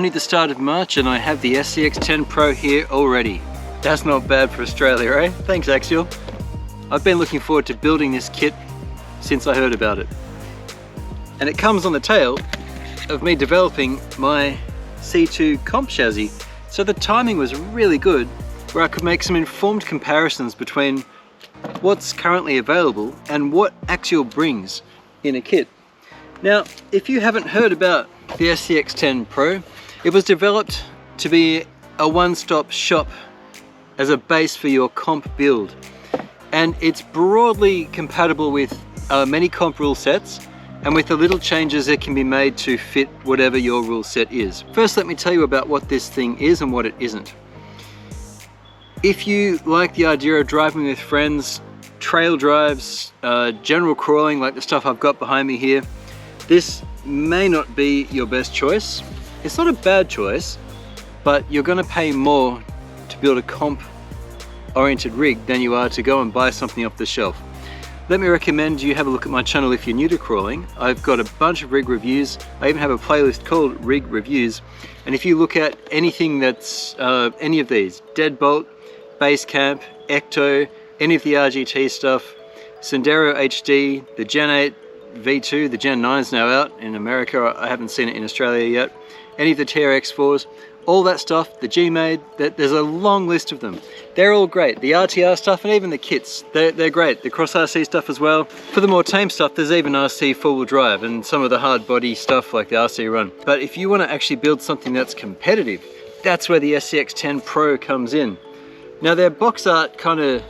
only the start of March and I have the SCX10 Pro here already. That's not bad for Australia, eh? Thanks, Axial. I've been looking forward to building this kit since I heard about it. And it comes on the tail of me developing my C2 comp chassis. So the timing was really good, where I could make some informed comparisons between what's currently available and what Axial brings in a kit. Now, if you haven't heard about the SCX10 Pro, it was developed to be a one-stop shop as a base for your comp build. And it's broadly compatible with many comp rule sets, and with the little changes that can be made to fit whatever your rule set is. First, let me tell you about what this thing is and what it isn't. If you like the idea of driving with friends, trail drives, general crawling like the stuff I've got behind me here, this may not be your best choice. It's not a bad choice, but you're going to pay more to build a comp-oriented rig than you are to go and buy something off the shelf. Let me recommend you have a look at my channel if you're new to crawling. I've got a bunch of rig reviews. I even have a playlist called Rig Reviews. And if you look at anything that's any of these, Deadbolt, Basecamp, Ecto, any of the RGT stuff, Sendero HD, the Gen 8 V2, the Gen 9 is now out in America. I haven't seen it in Australia yet. Any of the TRX4s, all that stuff, the G-Made, there's a long list of them. They're all great. The RTR stuff and even the kits, they're great. The Cross RC stuff as well. For the more tame stuff, there's even RC four-wheel drive and some of the hard body stuff like the RC Run. But if you want to actually build something that's competitive, that's where the SCX10 Pro comes in. Now their box art kind of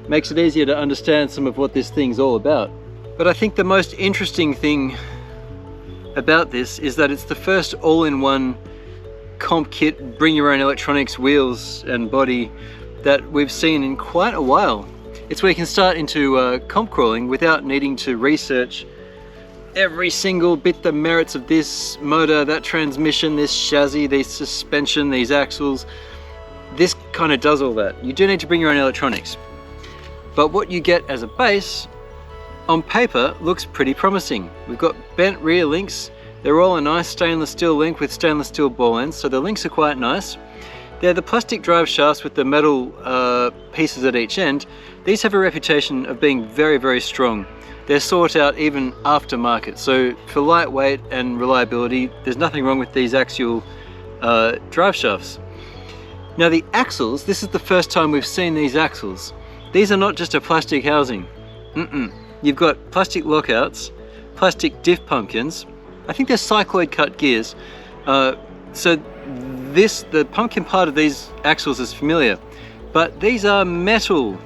makes it easier to understand some of what this thing's all about. But I think the most interesting thing about this is that it's the first all-in-one comp kit, bring your own electronics, wheels and body that we've seen in quite a while. It's where you can start into comp crawling without needing to research every single bit, the merits of this motor, that transmission, this chassis, this suspension, these axles. This kind of does all that. You do need to bring your own electronics. But what you get as a base, on paper, looks pretty promising. We've got bent rear links. They're all a nice stainless steel link with stainless steel ball ends, so the links are quite nice. They're the plastic drive shafts with the metal pieces at each end. These have a reputation of being very, very strong. They're sought out even aftermarket, so for lightweight and reliability, there's nothing wrong with these Axial drive shafts. Now the axles, this is the first time we've seen these axles. These are not just a plastic housing. You've got plastic lockouts, plastic diff pumpkins. I think they're cycloid cut gears. So the pumpkin part of these axles is familiar, but these are metal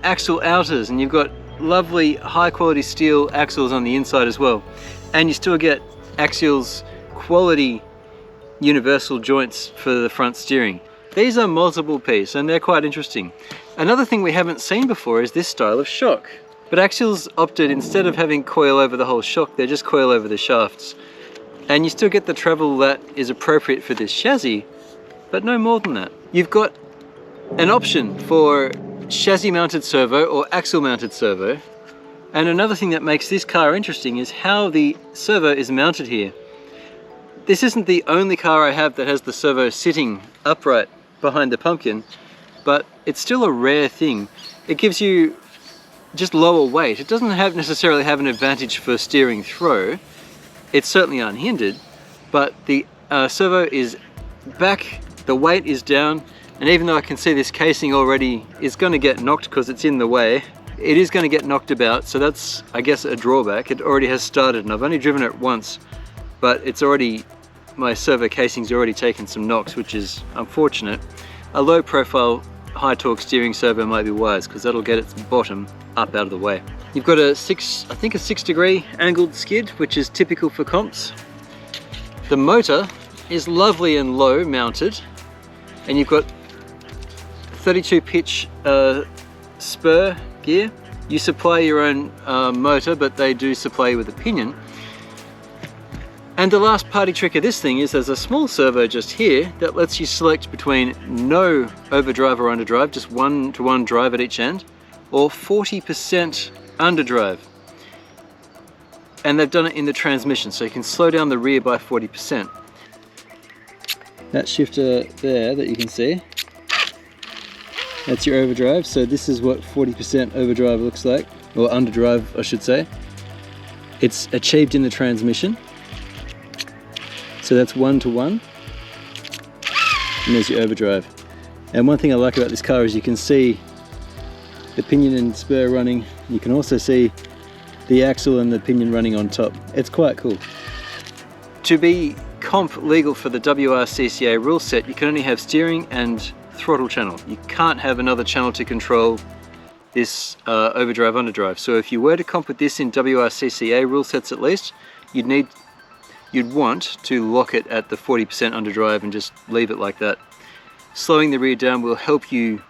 axle outers, and you've got lovely high quality steel axles on the inside as well. And you still get Axial's quality universal joints for the front steering. These are multiple piece and they're quite interesting. Another thing we haven't seen before is this style of shock. But Axial's opted, instead of having coil over the whole shock, they're just coil over the shafts. And you still get the travel that is appropriate for this chassis, but no more than that. You've got an option for chassis mounted servo or axle mounted servo. And another thing that makes this car interesting is how the servo is mounted here. This isn't the only car I have that has the servo sitting upright behind the pumpkin, but it's still a rare thing. It gives you just lower weight. It doesn't necessarily have an advantage for steering throw. It's certainly unhindered, but the servo is back, the weight is down, and even though I can see this casing already is going to get knocked because it's in the way, it is going to get knocked about, so that's, I guess, a drawback. It already has started, and I've only driven it once, but it's already, my servo casing's already taken some knocks, which is unfortunate. A low profile, high torque steering servo might be wise, because that'll get its bottom up out of the way. You've got a 6-degree angled skid, which is typical for comps. The motor is lovely and low mounted, and you've got 32 pitch spur gear. You supply your own motor, but they do supply you with a pinion. And the last party trick of this thing is there's a small servo just here that lets you select between no overdrive or underdrive, just 1-to-1 drive at each end, or 40% underdrive. And they've done it in the transmission, so you can slow down the rear by 40%. That shifter there that you can see, that's your overdrive. So this is what 40% overdrive looks like, or underdrive I should say. It's achieved in the transmission. So that's 1-to-1. And there's your overdrive. And one thing I like about this car is you can see the pinion and spur running. You can also see the axle and the pinion running on top. It's quite cool. To be comp legal for the WRCCA rule set, you can only have steering and throttle channel. You can't have another channel to control this overdrive underdrive. So if you were to comp with this in WRCCA rule sets at least, you'd want to lock it at the 40% underdrive and just leave it like that. Slowing the rear down will help you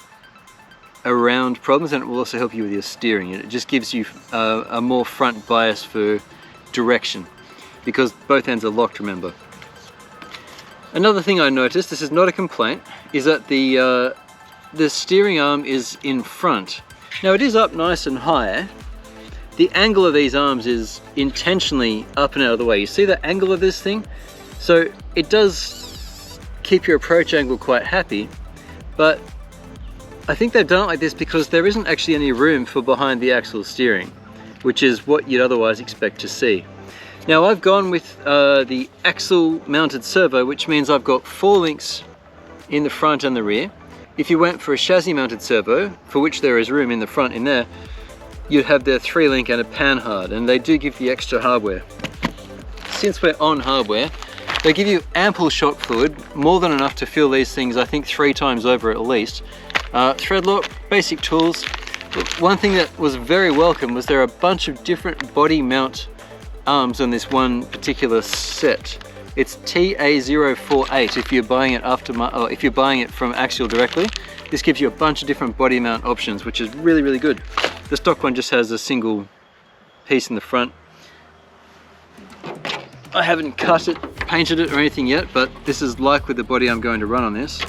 around problems, and it will also help you with your steering. It just gives you a more front bias for direction, because both ends are locked, remember. Another thing I noticed, this is not a complaint, is that the steering arm is in front. Now it is up nice and high. The angle of these arms is intentionally up and out of the way. You see the angle of this thing? So it does keep your approach angle quite happy, but I think they've done it like this because there isn't actually any room for behind the axle steering, which is what you'd otherwise expect to see. Now I've gone with the axle mounted servo, which means I've got 4 links in the front and the rear. If you went for a chassis mounted servo, for which there is room in the front in there, you'd have their 3-link and a panhard, and they do give the extra hardware. Since we're on hardware, they give you ample shock fluid, more than enough to fill these things, I think 3 times over at least. Thread lock, basic tools. But one thing that was very welcome was there are a bunch of different body mount arms on this one particular set. It's TA048 if you're buying it if you're buying it from Axial directly. This gives you a bunch of different body mount options, which is really, really good. The stock one just has a single piece in the front. I haven't cut it, painted it or anything yet, but this is like with the body I'm going to run on this.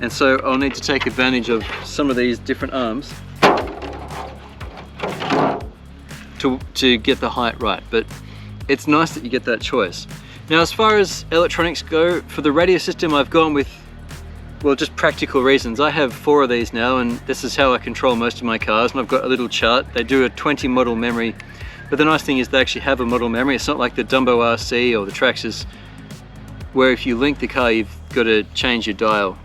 And so I'll need to take advantage of some of these different arms to get the height right, but it's nice that you get that choice. Now as far as electronics go, for the radio system I've gone with, well, just practical reasons. I have 4 of these now, and this is how I control most of my cars, and I've got a little chart. They do a 20 model memory, but the nice thing is they actually have a model memory. It's not like the Dumbo RC or the Traxxas, where if you link the car you've got to change your dial.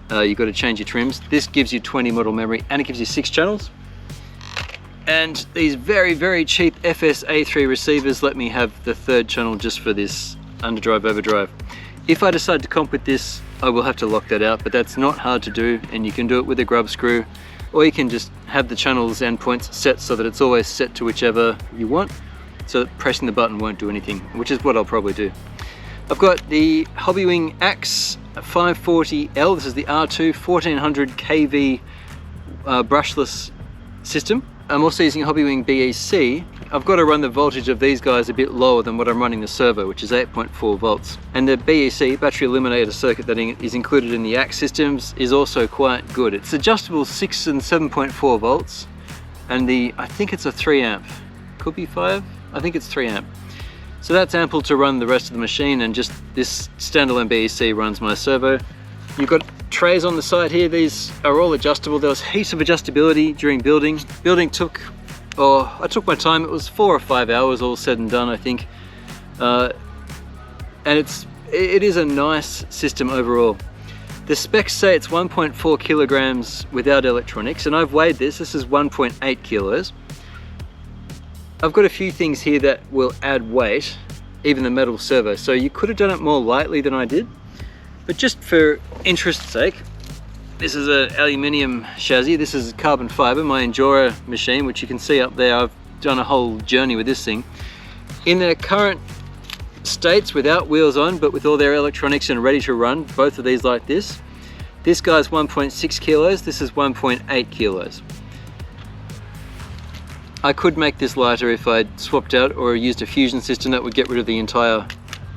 You've got to change your trims. This gives you 20 model memory, and it gives you 6 channels. And these very, very cheap FS-A3 receivers let me have the 3rd channel just for this underdrive overdrive. If I decide to comp with this, I will have to lock that out, but that's not hard to do, and you can do it with a grub screw, or you can just have the channels and points set so that it's always set to whichever you want, so that pressing the button won't do anything, which is what I'll probably do. I've got the Hobbywing AX540L, this is the R2 1400 kV brushless system. I'm also using Hobbywing BEC. I've got to run the voltage of these guys a bit lower than what I'm running the servo, which is 8.4 volts. And the BEC, battery eliminator circuit, that is included in the AX systems is also quite good. It's adjustable 6 and 7.4 volts, and I think it's a 3 amp. Could be 5, I think it's 3 amp. So that's ample to run the rest of the machine, and just this standalone BEC runs my servo. You've got trays on the side here. These are all adjustable. There was heaps of adjustability during building. Building I took my time. It was 4 or 5 hours all said and done, I think. And it is a nice system overall. The specs say it's 1.4 kilograms without electronics, and I've weighed this. This is 1.8 kilos. I've got a few things here that will add weight, even the metal servo. So you could have done it more lightly than I did. But just for interest's sake, this is an aluminium chassis. This is carbon fiber, my Endura machine, which you can see up there. I've done a whole journey with this thing. In their current states, without wheels on, but with all their electronics and ready to run, both of these like this. This guy's 1.6 kilos, this is 1.8 kilos. I could make this lighter if I'd swapped out or used a fusion system that would get rid of the entire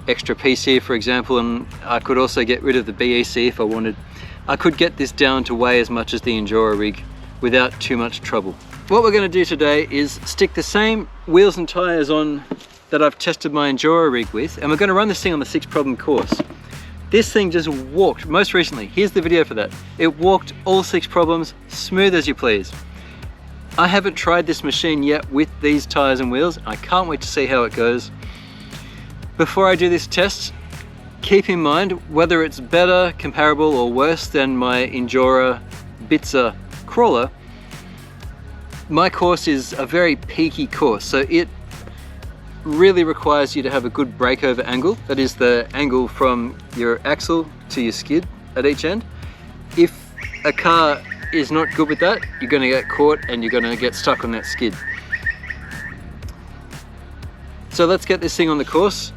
extra piece here, for example, and I could also get rid of the BEC if I wanted. I could get this down to weigh as much as the Endura rig without too much trouble. What we're going to do today is stick the same wheels and tyres on that I've tested my Endura rig with, and we're going to run this thing on the 6 problem course. This thing just walked, most recently, here's the video for that. It walked all 6 problems, smooth as you please. I haven't tried this machine yet with these tires and wheels. I can't wait to see how it goes. Before I do this test, keep in mind whether it's better, comparable, or worse than my Endura Bitzer crawler. My course is a very peaky course, so it really requires you to have a good breakover angle. That is the angle from your axle to your skid at each end. If a car is not good with that, you're going to get caught and you're going to get stuck on that skid. So let's get this thing on the course.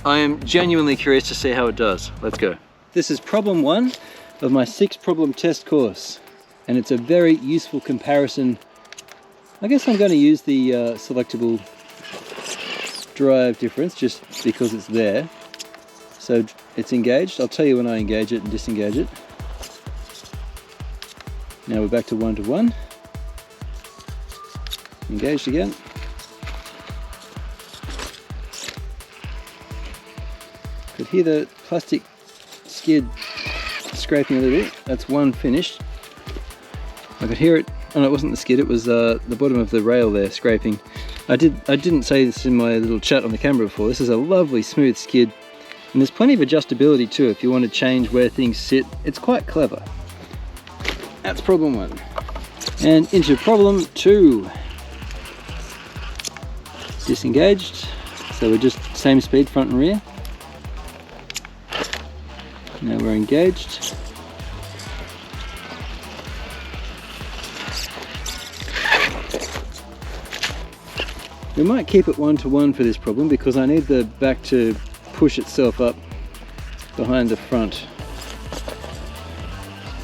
I am genuinely curious to see how it does. Let's go. This is problem 1 of my 6 problem test course, and it's a very useful comparison. I guess I'm going to use the selectable drive difference just because it's there. So it's engaged. I'll tell you when I engage it and disengage it. Now we're back to 1-to-1. Engaged again. Could hear the plastic skid scraping a little bit. That's one finished. I could hear it. Oh no, it wasn't the skid, it was the bottom of the rail there scraping. I didn't say this in my little chat on the camera before. This is a lovely smooth skid, and there's plenty of adjustability too if you want to change where things sit. It's quite clever. That's problem 1. And into problem 2. Disengaged, so we're just same speed front and rear. Now we're engaged. We might keep it 1-to-1 for this problem because I need the back to push itself up behind the front.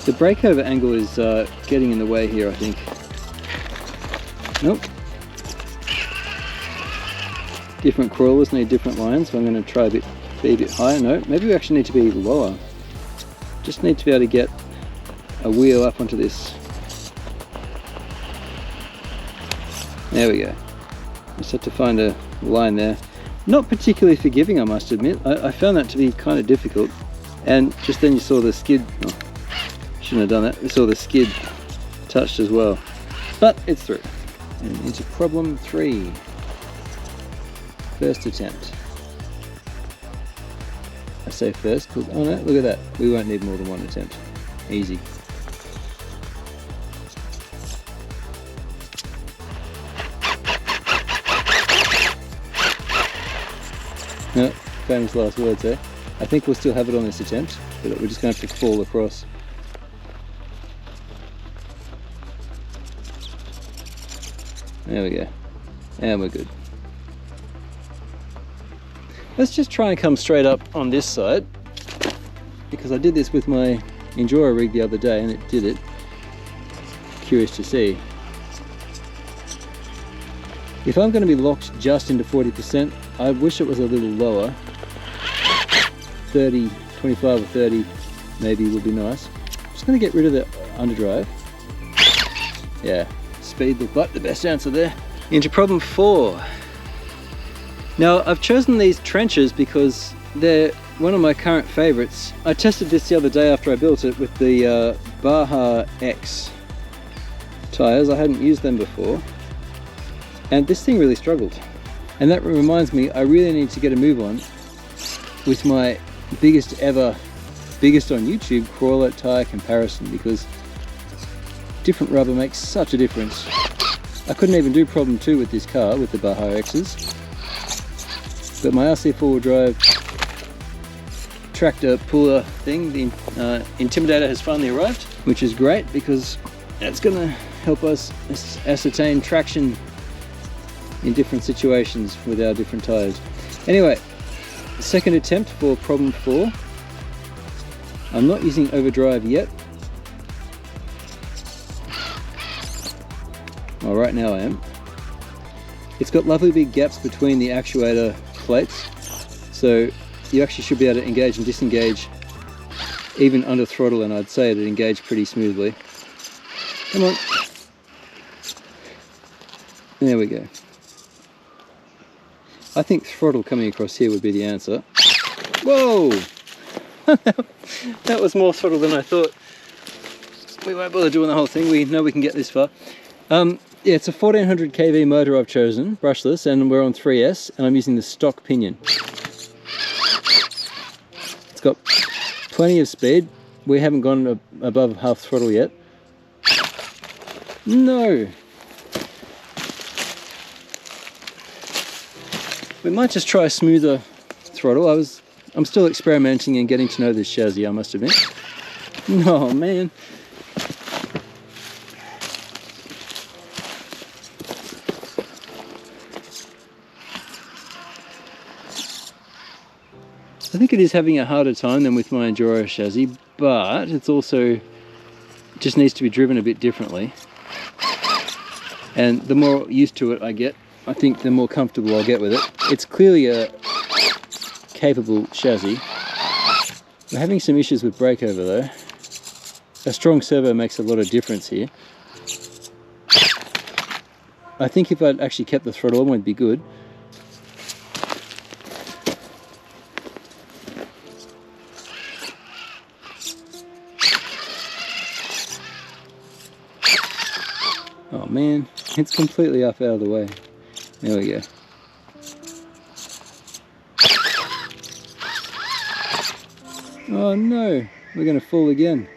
The breakover angle is getting in the way here, I think. Nope. Different crawlers need different lines, so I'm going to try be a bit higher. No, maybe we actually need to be lower. Just need to be able to get a wheel up onto this. There we go. Just have to find a line there. Not particularly forgiving, I must admit. I found that to be kind of difficult. And just then you saw the skid. Oh, shouldn't have done that. We saw the skid touched as well. But it's through. And into problem 3. First attempt. I say first because, oh no, look at that. We won't need more than 1 attempt. Easy. No, famous last words there. I think we'll still have it on this attempt, but we're just going to have to fall across. There we go. And we're good. Let's just try and come straight up on this side, because I did this with my Enduro rig the other day and it did it. Curious to see. If I'm going to be locked just into 40%, I wish it was a little lower. 30, 25 or 30 maybe would be nice. I'm just going to get rid of the underdrive. Yeah, speed looked like the best answer there. Into problem 4. Now I've chosen these trenches because they're one of my current favorites. I tested this the other day after I built it with the Baja X tires. I hadn't used them before. And this thing really struggled. And that reminds me, I really need to get a move on with my biggest on YouTube crawler tire comparison, because different rubber makes such a difference. I couldn't even do problem 2 with this car, with the Baja X's. But my RC four-wheel drive tractor puller thing, the Intimidator, has finally arrived, which is great because that's going to help us ascertain traction in different situations with our different tires. Anyway, second attempt for problem 4. I'm not using overdrive yet. Well, right now I am. It's got lovely big gaps between the actuator plates, so you actually should be able to engage and disengage even under throttle, and I'd say it'd engage pretty smoothly. Come on. There we go. I think throttle coming across here would be the answer. Whoa! That was more throttle than I thought. We won't bother doing the whole thing, we know we can get this far. Yeah, it's a 1400 kV motor I've chosen, brushless, and we're on 3S, and I'm using the stock pinion. It's got plenty of speed. We haven't gone above half throttle yet. No! We might just try a smoother throttle. I'm still experimenting and getting to know this chassis, I must admit. Oh man. I think it is having a harder time than with my Enduro chassis, but it's also just needs to be driven a bit differently. And the more used to it I get, I think the more comfortable I'll get with it. It's clearly a capable chassis. We're having some issues with breakover though. A strong servo makes a lot of difference here. I think if I'd actually kept the throttle on, we'd be good. Oh man, it's completely up out of the way. There we go. Oh no, we're going to fall again.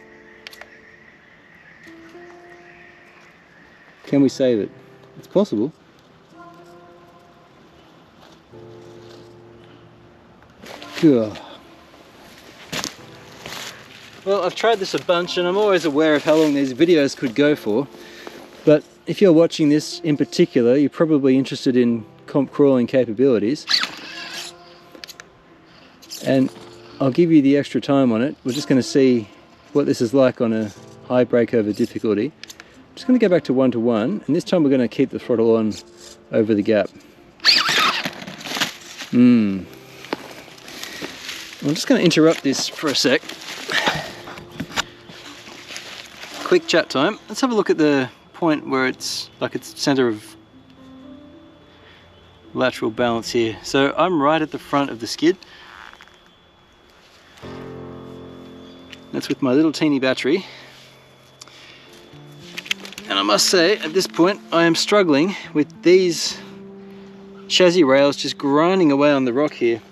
Can we save it? It's possible. Ugh. Well, I've tried this a bunch and I'm always aware of how long these videos could go for. But if you're watching this in particular, you're probably interested in comp crawling capabilities. And I'll give you the extra time on it. We're just going to see what this is like on a high breakover difficulty. I'm just going to go back to 1:1, and this time we're going to keep the throttle on over the gap. I'm just going to interrupt this for a sec. Quick chat time. Let's have a look at the point where it's like it's center of lateral balance here. So I'm right at the front of the skid. That's with my little teeny battery. And I must say, at this point, I am struggling with these chassis rails just grinding away on the rock here.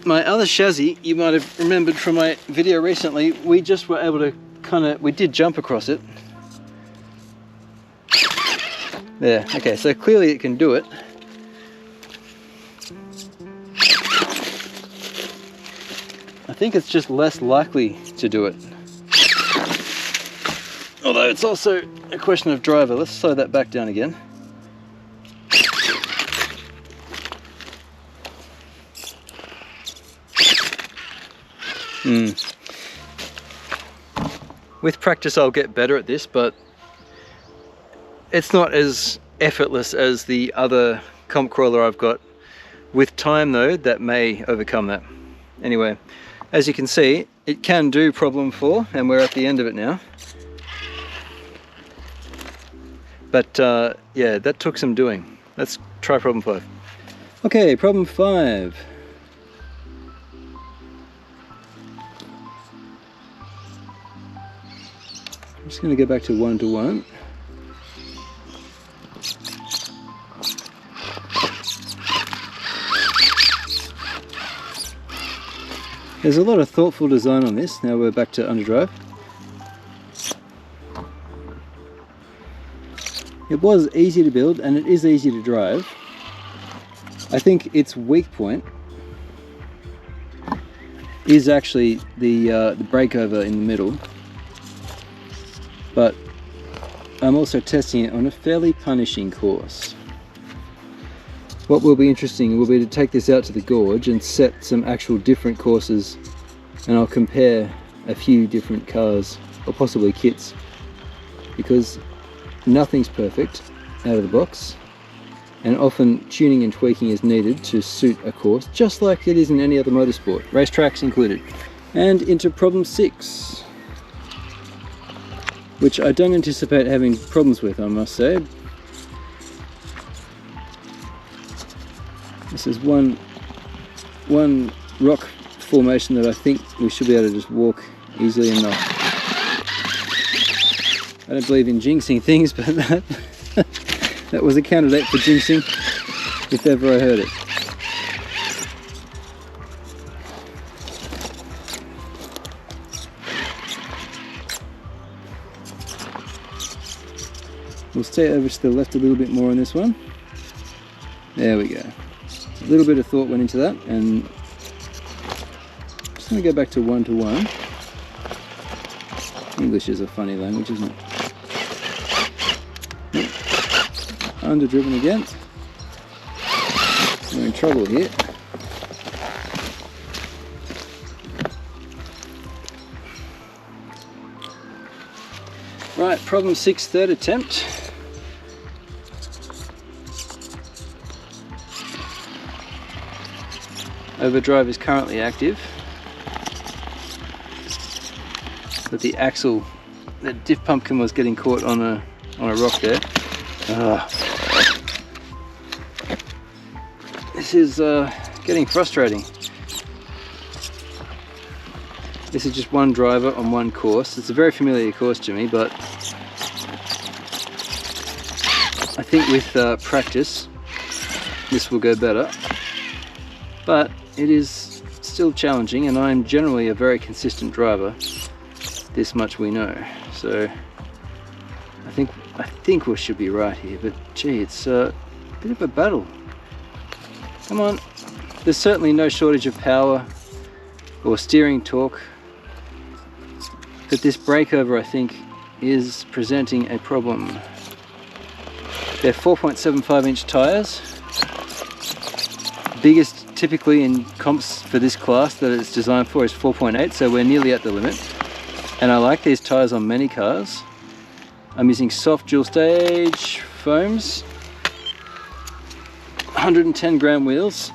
My other chassis, you might have remembered from my video recently, we just were able to we did jump across it. There, okay, so clearly it can do it. I think it's just less likely to do it. Although it's also a question of driver. Let's slow that back down again. With practice I'll get better at this, but it's not as effortless as the other comp crawler I've got. With time though, that may overcome that. Anyway, as you can see, it can do problem 4, and we're at the end of it now. But yeah, that took some doing. Let's try problem 5. Okay, problem 5. I'm just going to go back to 1:1. There's a lot of thoughtful design on this. Now we're back to underdrive. It was easy to build and it is easy to drive. I think its weak point is actually the breakover in the middle. But I'm also testing it on a fairly punishing course. What will be interesting will be to take this out to the gorge and set some actual different courses, and I'll compare a few different cars or possibly kits, because nothing's perfect out of the box and often tuning and tweaking is needed to suit a course, just like it is in any other motorsport, racetracks included. And into problem 6, which I don't anticipate having problems with, I must say. This is one rock formation that I think we should be able to just walk easily enough. I don't believe in jinxing things, but that was a candidate for jinxing, if ever I heard it. We'll stay over to the left a little bit more on this one. There we go. A little bit of thought went into that, and I'm just going to go back to 1-to-1. English is a funny language, isn't it? Underdriven again. We're in trouble here. Right, problem 6, third attempt. Overdrive is currently active, but the axle, the diff pumpkin was getting caught on a rock there. This is getting frustrating. This is just one driver on one course. It's a very familiar course to me, but I think with practice this will go better. But it is still challenging, and I'm generally a very consistent driver. This much we know. So I think we should be right here, but gee, it's a bit of a battle. Come on. There's certainly no shortage of power or steering torque, but this breakover, I think, is presenting a problem. They're 4.75-inch tires. Biggest typically in comps for this class that it's designed for is 4.8, so we're nearly at the limit. And I like these tires on many cars. I'm using soft dual stage foams, 110 gram wheels.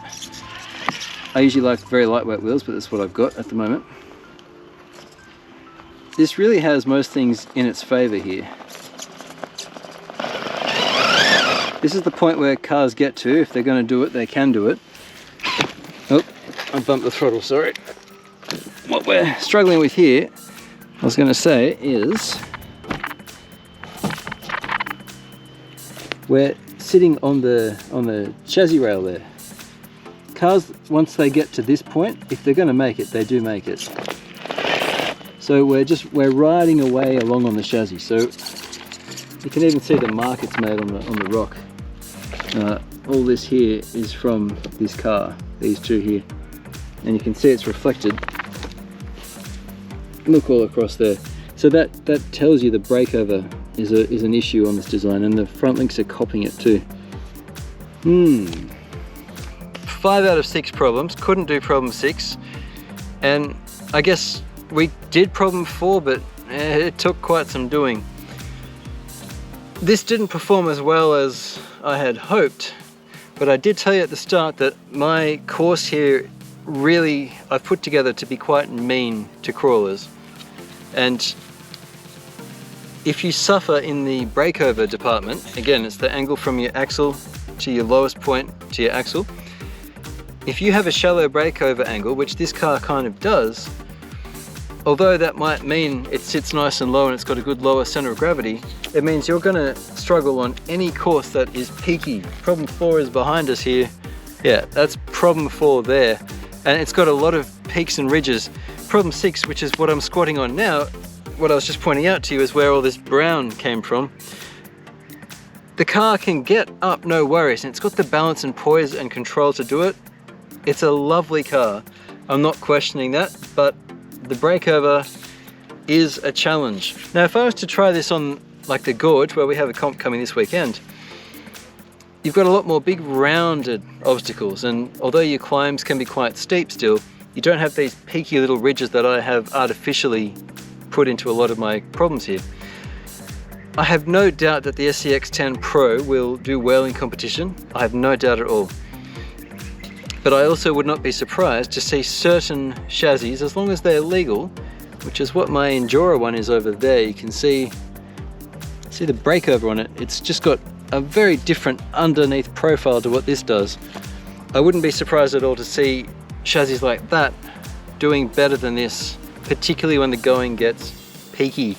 I usually like very lightweight wheels, but that's what I've got at the moment. This really has most things in its favor here. This is the point where cars get to. If they're going to do it, they can do it. Oh, I bumped the throttle, sorry. What we're struggling with here, I was going to say, is we're sitting on the chassis rail there. Cars, once they get to this point, if they're going to make it, they do make it. So we're riding away along on the chassis. So you can even see the mark it's made on the rock. All this here is from this car, these two here, and you can see it's reflected. Look all across there. So that tells you the breakover is an issue on this design, and the front links are copying it too. 5 out of 6 problems. Couldn't do problem 6, and I guess we did problem 4, but it took quite some doing. This didn't perform as well as I had hoped, but I did tell you at the start that my course here really I've put together to be quite mean to crawlers. And if you suffer in the breakover department, again, it's the angle from your axle to your lowest point to your axle. If you have a shallow breakover angle, which this car kind of does, although that might mean it sits nice and low and it's got a good lower center of gravity, it means you're going to struggle on any course that is peaky. Problem 4 is behind us here. Yeah, that's problem 4 there. And it's got a lot of peaks and ridges. Problem 6, which is what I'm squatting on now, what I was just pointing out to you is where all this brown came from. The car can get up, no worries, and it's got the balance and poise and control to do it. It's a lovely car. I'm not questioning that, but the breakover is a challenge. Now, if I was to try this on like the gorge, where we have a comp coming this weekend, you've got a lot more big rounded obstacles, and although your climbs can be quite steep still, you don't have these peaky little ridges that I have artificially put into a lot of my problems here. I have no doubt that the SCX10 Pro will do well in competition. I have no doubt at all. But I also would not be surprised to see certain chassis, as long as they're legal, which is what my Enduro one is over there. You can see the breakover on it. It's just got a very different underneath profile to what this does. I wouldn't be surprised at all to see chassis like that doing better than this, particularly when the going gets peaky.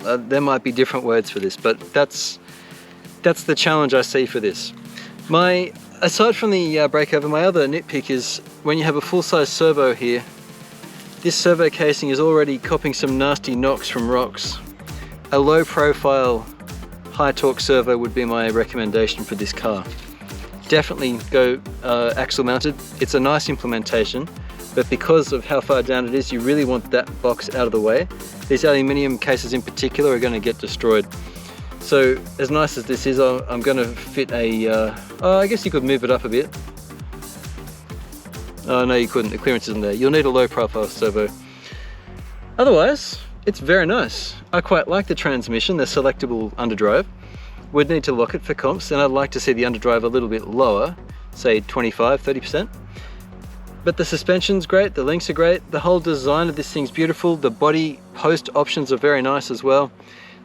There might be different words for this, but that's the challenge I see for this. Aside from the breakover, my other nitpick is when you have a full-size servo here, this servo casing is already copping some nasty knocks from rocks. A low profile, high torque servo would be my recommendation for this car. Definitely go axle mounted. It's a nice implementation, but because of how far down it is, you really want that box out of the way. These aluminium cases in particular are going to get destroyed. So as nice as this is, I'm going to fit I guess you could move it up a bit. Oh no, you couldn't, the clearance isn't there. You'll need a low profile servo. Otherwise, it's very nice. I quite like the transmission, the selectable underdrive. Would need to lock it for comps, and I'd like to see the underdrive a little bit lower, say 25–30%. But the suspension's great, the links are great, the whole design of this thing's beautiful, the body post options are very nice as well.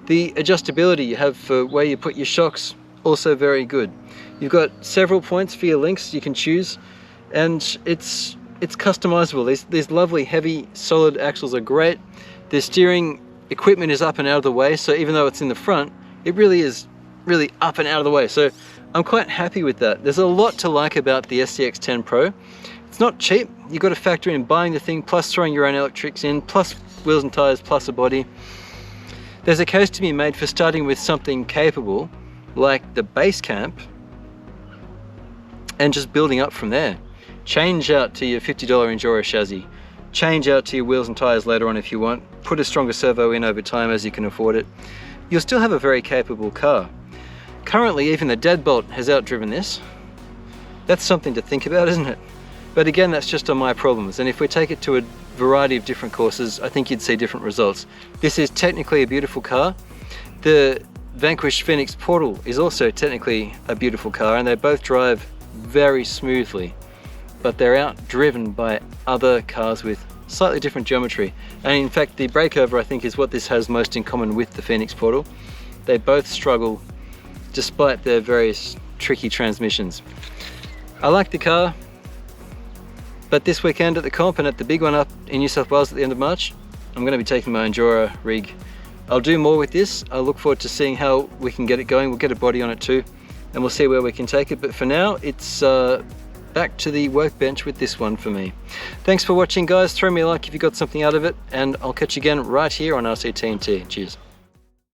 The adjustability you have for where you put your shocks, also very good. You've got several points for your links you can choose, and it's customizable. These lovely heavy solid axles are great. The steering equipment is up and out of the way, so even though it's in the front, it really is really up and out of the way. So I'm quite happy with that. There's a lot to like about the SCX10 Pro. It's not cheap. You've got to factor in buying the thing, plus throwing your own electrics in, plus wheels and tires, plus a body. There's a case to be made for starting with something capable, like the base camp, and just building up from there. Change out to your $50 Enduro chassis. Change out to your wheels and tires later on if you want. Put a stronger servo in over time as you can afford it. You'll still have a very capable car. Currently, even the deadbolt has outdriven this. That's something to think about, isn't it? But again, that's just on my problems. And if we take it to a variety of different courses, I think you'd see different results. This is technically a beautiful car. The Vanquish Phoenix Portal is also technically a beautiful car, and they both drive very smoothly, but they're outdriven by other cars with slightly different geometry. And in fact, the breakover, I think, is what this has most in common with the Phoenix Portal. They both struggle despite their various tricky transmissions. I like the car, but this weekend at the comp and at the big one up in New South Wales at the end of March, I'm going to be taking my Enduro rig. I'll do more with this. I look forward to seeing how we can get it going. We'll get a body on it too, and we'll see where we can take it. But for now, it's back to the workbench with this one for me. Thanks for watching, guys. Throw me a like if you got something out of it, and I'll catch you again right here on RC-TNT. Cheers.